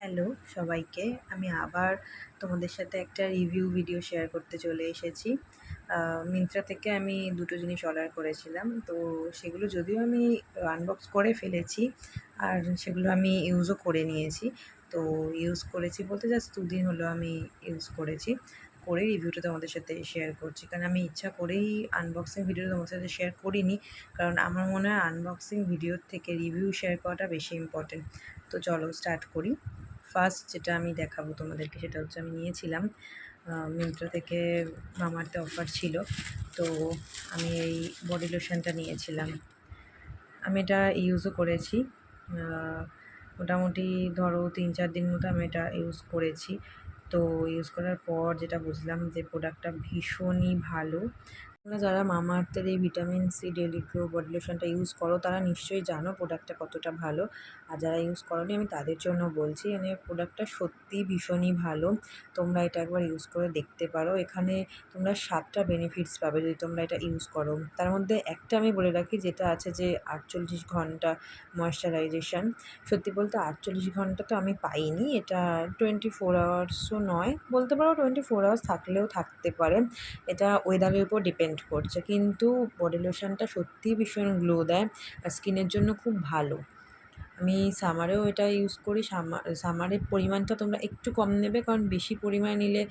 Hello সবাইকে। আমি আবার তোমাদের সাথে একটা রিভিউ ভিডিও শেয়ার করতে চলে এসেছি। মিন্ত্রা থেকে আমি দুটো জিনিস অর্ডার করেছিলাম। তো সেগুলো যদিও আমি আনবক্স করে ফেলেছি আর সেগুলো আমি ইউজও করে নিয়েছি। তো ইউজ করেছি বলতে জাস্ট 2 দিন হলো আমি ইউজ করেছি। করে রিভিউটা তোমাদের সাথে শেয়ার করছি। কারণ আমি ইচ্ছা করেই আনবক্সিং ভিডিওটা তোমাদের সাথে শেয়ার করিনি। কারণ আমার মনে হয় আনবক্সিং ভিডিওর থেকে রিভিউ শেয়ার করাটা বেশি ইম্পর্টেন্ট। তো চলো স্টার্ট করি। ফার্স্ট যেটা আমি দেখাবো তোমাদেরকে সেটা হচ্ছে আমি নিয়েছিলাম মিন্ত্রা থেকে। মামাআর্থে অফার ছিল, তো আমি এই বডি লোশনটা নিয়েছিলাম। আমি এটা ইউজও করেছি। মোটামুটি ধরো 3-4 দিন মতো আমি এটা ইউজ করেছি। তো ইউজ করার পর যেটা বুঝলাম যে প্রোডাক্টটা ভীষণই ভালো। তোমরা যারা মামাআর্থের এই vitamin C daily glow body লোশনটা ইউজ করো তারা নিশ্চয়ই জানো প্রোডাক্টটা কতটা ভালো। আর যারা ইউজ করোনি আমি তাদের জন্য বলছি, মানে প্রোডাক্টটা সত্যিই ভীষণই ভালো। তোমরা এটা একবার ইউজ করে দেখতে পারো। এখানে তোমরা 7টা বেনিফিটস পাবে যদি তোমরা এটা ইউজ করো। তার মধ্যে একটা আমি বলে রাখি, যেটা আছে যে 48 ঘন্টা ময়েশ্চারাইজেশন। সত্যি বলতে 48 ঘন্টা তো আমি পাইনি, এটা 24 আওয়ার্সও নয়, বলতে পারো 24 আওয়ার্স থাকলেও থাকতে পারে। এটা ওয়েদারের উপর ডিপেন্ড করছে, কিন্তু বডি লোশনটা সত্যিই ভীষণ গ্লো দেয় আর স্কিনের জন্য খুব ভালো। আমি সামারেও এটা ইউজ করি। সামারের পরিমাণটা তোমরা একটু কম নেবে, কারণ বেশি পরিমাণে নিলে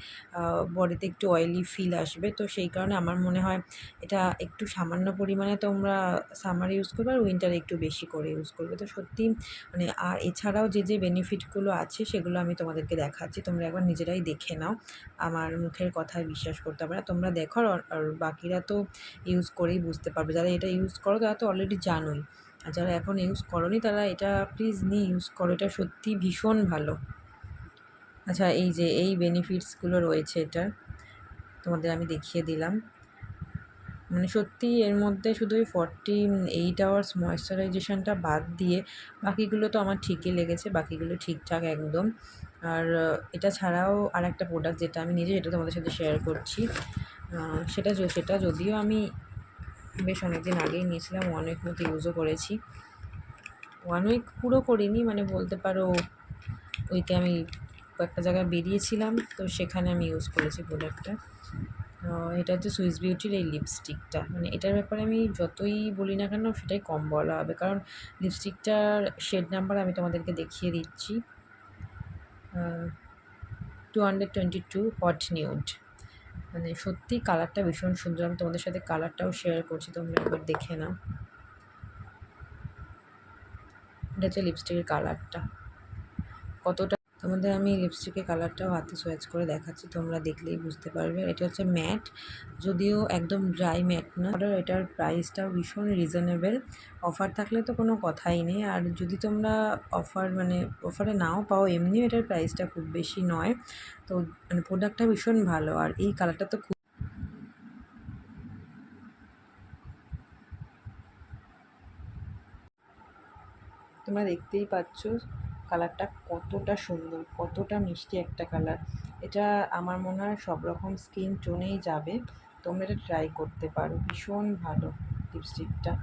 বডিতে একটু অয়েলি ফিল আসবে। তো সেই কারণে আমার মনে হয় এটা একটু সামান্য পরিমাণে তোমরা সামারে ইউজ করবে আর উইন্টারে একটু বেশি করে ইউজ করবে। তো সত্যি মানে আর এছাড়াও যে বেনিফিটগুলো আছে সেগুলো আমি তোমাদেরকে দেখাচ্ছি, তোমরা একবার নিজেরাই দেখে নাও। আমার মুখের কথায় বিশ্বাস করতে হবে না, তোমরা দেখো। আর বাকিরা তো ইউজ করেই বুঝতে পারবে। যারা এটা ইউজ করো তারা তো অলরেডি জানোই, আর যারা এখন ইউজ করোনি তারা এটা প্লিজ নিয়ে ইউজ করো। এটা সত্যিই ভীষণ ভালো। আচ্ছা, এই যে এই বেনিফিটসগুলো রয়েছে এটার, তোমাদের আমি দেখিয়ে দিলাম। মানে সত্যিই এর মধ্যে শুধু ওই 48 আওয়ার্স ময়েশ্চারাইজেশনটা বাদ দিয়ে বাকিগুলো তো আমার ঠিকই লেগেছে, বাকিগুলো ঠিকঠাক একদম। আর এটা ছাড়াও আরেকটা প্রোডাক্ট যেটা আমি নিজে, যেটা তোমাদের সাথে শেয়ার করছি, সেটা যদিও আমি বেশ অনেক দিন আগেই নিয়েছিলাম, 1 উইক মতো ইউজও করেছি। 1 উইক পুরো করিনি, মানে বলতে পারো উইকে আমি কয়েকটা জায়গায় বেরিয়েছিলাম, তো সেখানে আমি ইউজ করেছি প্রোডাক্টটা। এটা হচ্ছে সুইস বিউটির এই লিপস্টিকটা। মানে এটার ব্যাপারে আমি যতই বলি না কেন সেটাই কম বলা হবে, কারণ লিপস্টিকটার শেড নাম্বার আমি তোমাদেরকে দেখিয়ে দিচ্ছি, 222 হট নিউড। মানে সত্যি কালারটা ভীষণ সুন্দর। আমি তোমাদের সাথে কালারটাও শেয়ার করছি, তোমরা একবার দেখে নাও। এটা হচ্ছে লিপস্টিকের কালারটা, কতটা তোমাদের আমি লিপস্টিকের কালারটাও হাতে সোয়াচ করে দেখাচ্ছি, তোমরা দেখলেই বুঝতে পারবে। এটা হচ্ছে ম্যাট, যদিও একদম ড্রাই ম্যাট না। এটার প্রাইসটাও ভীষণ রিজনেবল। অফার থাকলে তো কোনো কথাই নেই, আর যদি তোমরা অফারে নাও পাও, এমনিও এটার প্রাইসটা খুব বেশি নয়। তো মানে প্রোডাক্টটা ভীষণ ভালো, আর এই কালারটা তো খুব, তোমরা দেখতেই পাচ্ছ কালারটা কতটা সুন্দর, কতটা মিষ্টি একটা কালার। এটা আমার মনে হয় সব রকম স্কিন টোনেই যাবে। তোমরা এটা ট্রাই করতে পারো, ভীষণ ভালো লিপস্টিকটা।